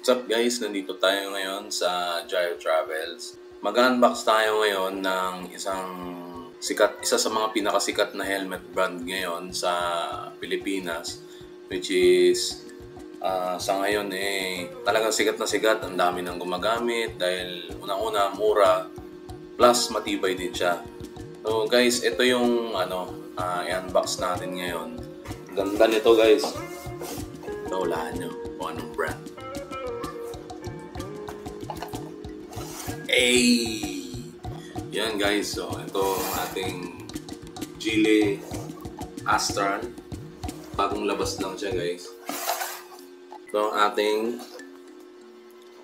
What's up guys? Nandito tayo ngayon sa Gyro Travels. Mag-unbox tayo ngayon ng isa sa mga pinakasikat na helmet brand ngayon sa Pilipinas, which is sa ngayon talagang sikat na sikat. Ang dami nang gumagamit dahil unang-una mura plus matibay din siya. So guys, ito yung i-unbox natin ngayon. Ganda nito guys. Naulaan nyo kung anong brand. Yan guys, so ito ang ating Gile Astral. Bagong labas lang siya guys. Ito ang ating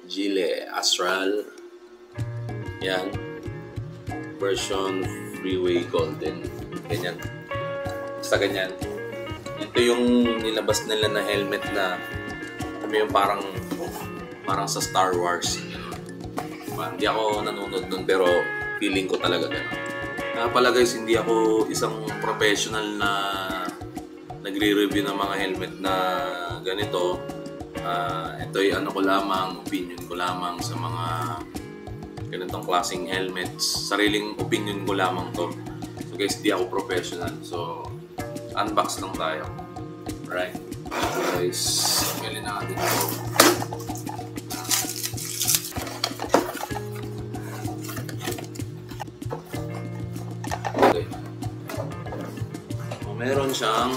Gile Astral. Yan. Version Freeway Golden. Ganyan. Basta ganyan. Ito yung nilabas nila na helmet na yung parang sa Star Wars. Hindi ako nanonood nun pero feeling ko talaga gano'n. Kaya pala guys, hindi ako isang professional na nagre-review ng mga helmet na ganito. Ito ay ko lamang, opinion ko lamang sa mga ganitong klaseng helmets. Sariling opinion ko lamang to. So guys, hindi ako professional. So, unbox lang tayo. Alright. So guys, tanggalin natin ito. Meron siyang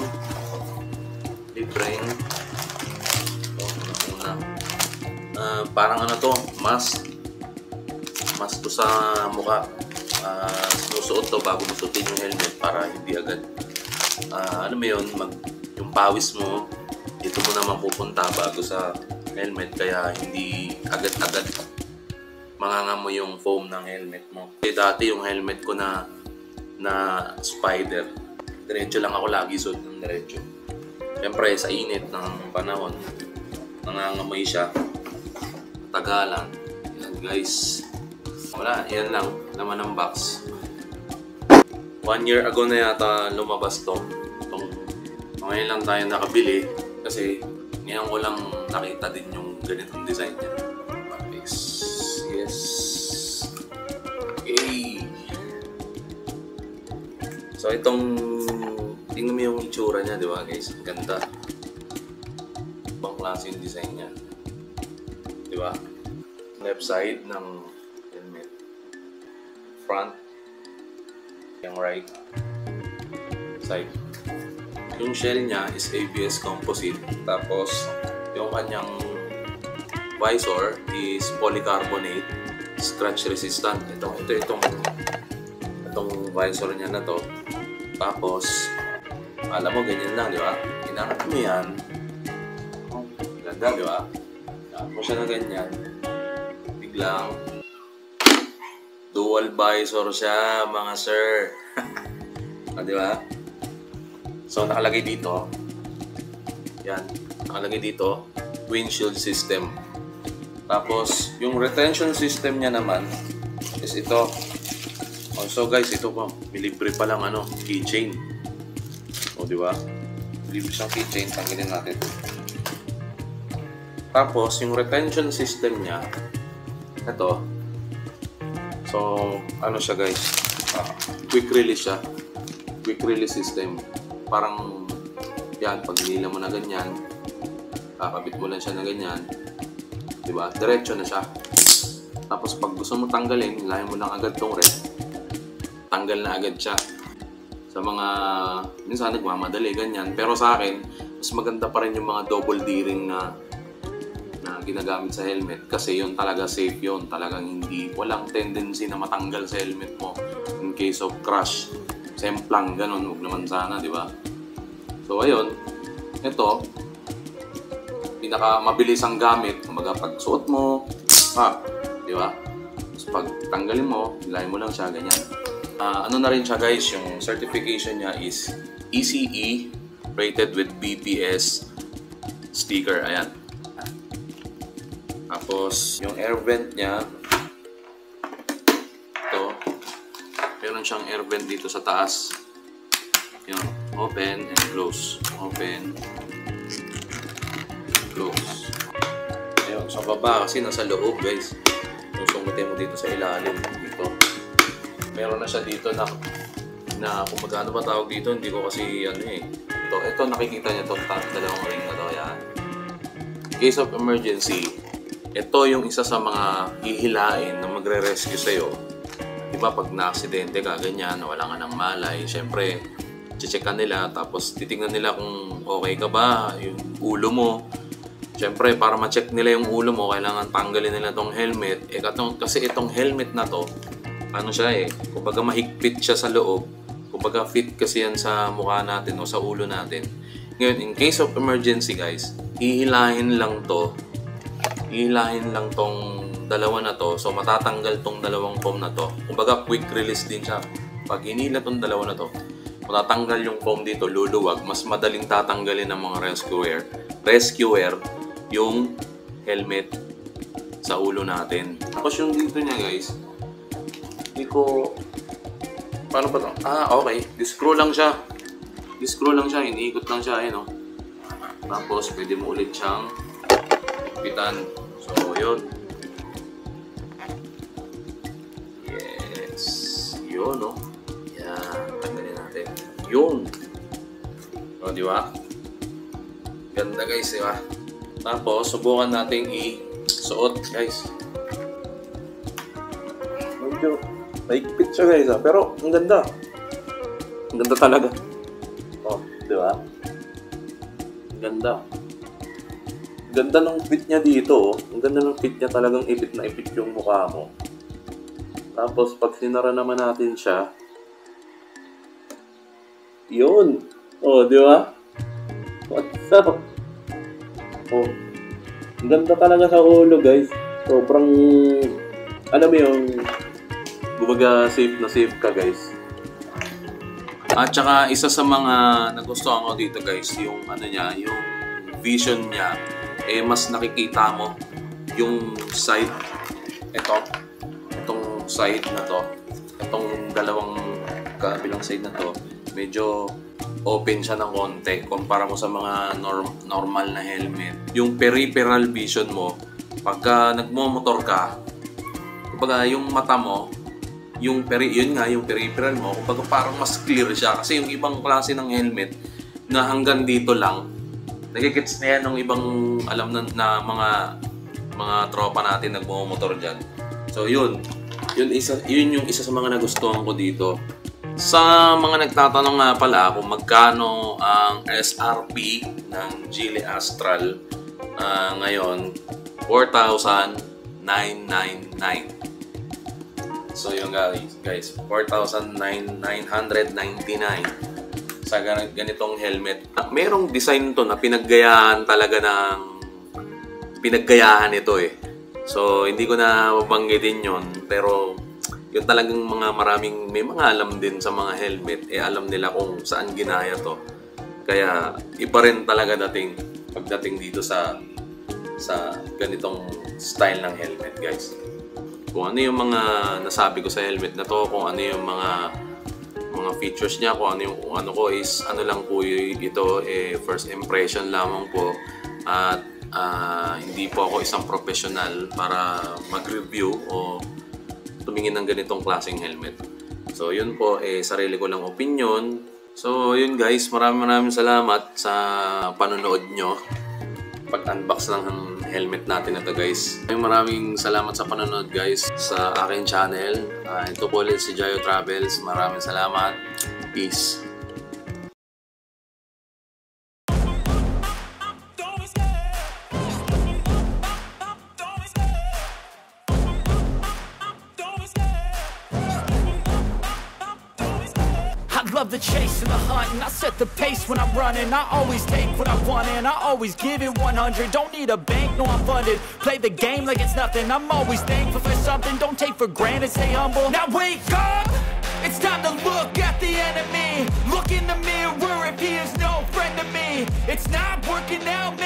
libreng parang mask to sa mukha. Sinusuot to bago mo suotin yung helmet para hindi agad yung pawis mo dito mo naman pupunta bago sa helmet, kaya hindi agad-agad mangangamoy yung foam ng helmet mo. Dati yung helmet ko na Spider, diretso lang ako lagi suot ng diretso. Siyempre sa init ng panahon nangangamoy siya, tagalan. Yan guys, wala, yan lang naman ang box. 1 year ago na yata lumabas to. Ngayon lang tayo nakabili kasi ngayon ko lang nakita din yung ganitong design niya. Yes. Okay. So itong tingnan mo yung itsura niya, di ba guys? Ang ganda. Ibang klase yung design niya. Di ba? Left side ng helmet. Front. Yung right side. Yung shell niya is ABS composite. Tapos yung kanyang visor is polycarbonate, scratch resistant. Itong visor niya na to. Tapos alam mo, ganyan lang, di ba? Inangat mo yan. Ganda, di ba? Inangat mo siya na ganyan. Biglang dual visor siya, mga sir. Di ba? So, nakalagay dito. Yan. Nakalagay dito. Windshield system. Tapos, yung retention system niya naman is ito. So guys, ito po. Libre pa lang keychain. O, di ba? Libre siyang keychain. Tanggalin natin. Tapos, yung retention system niya, ito. So, siya guys? Quick release siya. Quick release system. Parang, yan, pag nila mo na ganyan, kakabit mo lang siya na ganyan. Di ba? Diretso na siya. Tapos, pag gusto mo tanggalin, hilahin mo lang agad tong red. Tanggal na agad siya. Sa mga, minsan nagmamadali, ganyan. Pero sa akin, mas maganda pa rin yung mga double D-ring na ginagamit sa helmet. Kasi yun talaga safe yun. Talagang walang tendency na matanggal sa helmet mo in case of crash. Semplang, ganun. Huwag naman sana, di ba? So, ayun. Ito, pinakamabilis ang gamit. Kumbaga, pag suot mo, di ba? Tapos pag tanggalin mo, hilahin mo lang siya, ganyan. Na rin siya guys, yung certification niya is ECE rated with BPS sticker. Ayan. Tapos yung air vent niya, ito, meron siyang air vent dito sa taas. Yun, open and close. Open, close. Ayun, so pababa kasi nasa loob, guys. Kung sungutin mo dito sa ilalim, dito. Meron na siya dito na kung magkano ba tawag dito, hindi ko kasi ano eh. Ito nakikita niyo to, dalawang ring na to, yan. In case of emergency, ito yung isa sa mga hihilain na magre-rescue sa'yo. Diba pag na-aksidente ka, ganyan, wala ka ng malay, syempre, checkan nila, tapos titingnan nila kung okay ka ba, yung ulo mo. Syempre, para ma-check nila yung ulo mo, kailangan tanggalin nila tong helmet. Kasi itong helmet na to, ano siya eh, kumbaga mahigpit siya sa loob. Kumbaga fit kasi yan sa mukha natin o sa ulo natin. Ngayon, in case of emergency guys, hihilahin lang tong dalawa na to. So, matatanggal tong dalawang foam na to. Kumbaga, quick release din siya. Pag hinila tong dalawa na to, matatanggal yung foam dito, luluwag. Mas madaling tatanggalin ng mga rescuer yung helmet sa ulo natin. Tapos yung dito niya guys, hindi ko... Paano ba ito? Okay. Discrew lang siya. Iniikot lang siya. Ayun, Tapos, pwede mo ulit siyang ipitan. So, yun. Yes. Yun, Yan. Tanggalin natin. Yun. O, di ba? Ganda, guys, di ba? Tapos, subukan natin i-suot, guys. Medyo mahigpit siya, guys, pero ang ganda. Ang ganda talaga. Di ba? Ang ganda. Ang ganda ng fit niya dito, Ang ganda ng fit niya, talagang ipit na ipit yung mukha mo. Tapos, pag sinara naman natin siya, yun. Di ba? What's up? Ang ganda talaga sa ulo, guys. Sobrang, alam mo yung, kumbaga safe na safe ka, guys. At saka isa sa mga nagustuhan ko dito, guys, yung yung vision niya, mas nakikita mo yung side, itong side na to, itong dalawang kabilang side na to, medyo open siya ng konti kumpara mo sa mga normal na helmet. Yung peripheral vision mo, pagka nagmo-motor ka, kumbaga yung mata mo, yung peripheral mo, kumbaga parang mas clear siya. Kasi yung ibang klase ng helmet na hanggang dito lang, nagigits na yan ng ibang alam na mga tropa natin nagmo-motor dyan. So yun yung isa sa mga nagustuhan ko dito. Sa mga nagtatanong nga pala kung magkano ang SRP ng Geely Astral, ngayon 4,999. So yung guys, 4,999 sa ganitong helmet. Merong design to na pinaggayahan ito eh. So hindi ko na babanggitin yon, pero yung talagang may mga alam din sa mga helmet, alam nila kung saan ginaya to. Kaya iba rin talaga pagdating dito sa ganitong style ng helmet, guys. Kung ano yung mga nasabi ko sa helmet na to, kung ano yung mga features niya, kung ano ko is lang po ito, first impression lamang po. At hindi po ako isang professional para mag-review o tumingin ng ganitong klaseng helmet. So yun po, sarili ko lang opinion. So yun guys, maraming salamat sa panonood nyo pag-unbox ng helmet natin na to, guys. Maraming salamat sa panonood, guys, sa aking channel. Ito po ulit si Jayo Travels. Maraming salamat. Peace. Love the chase and the hunt, and I set the pace when I'm running. I always take what I want and I always give it 100. Don't need a bank, no I'm funded. Play the game like it's nothing. I'm always thankful for something. Don't take for granted, stay humble. Now wake up, it's time to look at the enemy. Look in the mirror if he is no friend to me. It's not working out.